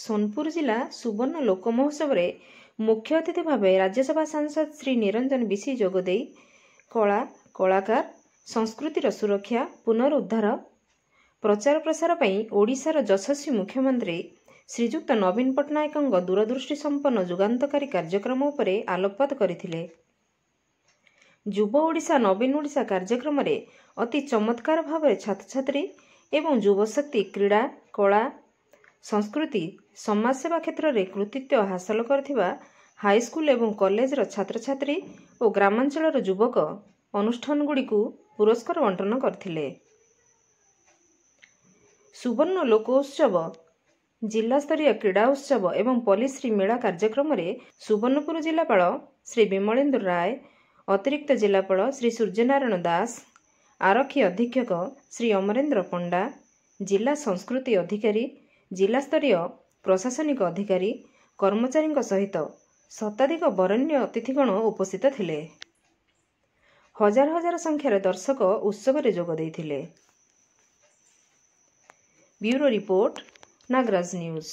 सोनपुर जिला सुवर्ण लोक महोत्सव मुख्य अतिथि भाव राज्यसभा सांसद श्री निरंजन बिशी जोगदे कला कलाकार संस्कृतिर सुरक्षा पुनरुद्धार प्रचार प्रसार पर ओडिशार यशस्वी मुख्यमंत्री श्रीजुक्त नवीन पट्टनायक दूरदृष्टि संपन्न जुगान्तकारी कार्यक्रम उपरे आलोकपात करथिले। युव ओडिशा नवीन ओडिशा कार्यक्रम अति चमत्कार भाव छात्र छात्री एवं युवशक्ति क्रीड़ा कला संस्कृति समाजसेवा क्षेत्र में कृतित्व हासिल करथिबा हाईस्कूल एवं कॉलेज छात्र छात्री और ग्रामांचल युवक अनुष्ठान गुड़िक पुरस्कार बंटन करथिले। सुवर्ण लोकोत्सव जिला स्तरीय क्रीड़ा उत्सव एवं पल्लीश्री मेला कार्यक्रम में सुवर्णपुर जिलापाल श्री विमलेन्दु राय, अतिरिक्त जिलापाल श्री सूर्यनारायण दास, आरक्षी अधीक्षक श्री अमरेन्द्र पंडा, जिला संस्कृति अधिकारी, जिला स्तरीय प्रशासनिक अधिकारी कर्मचारी सहित शताधिक बरेण्य अतिथिगण उपस्थित थिले। हजार हजार संख्यार दर्शक उत्सव में जोग देइथिले। Bureau report Nagaraj news.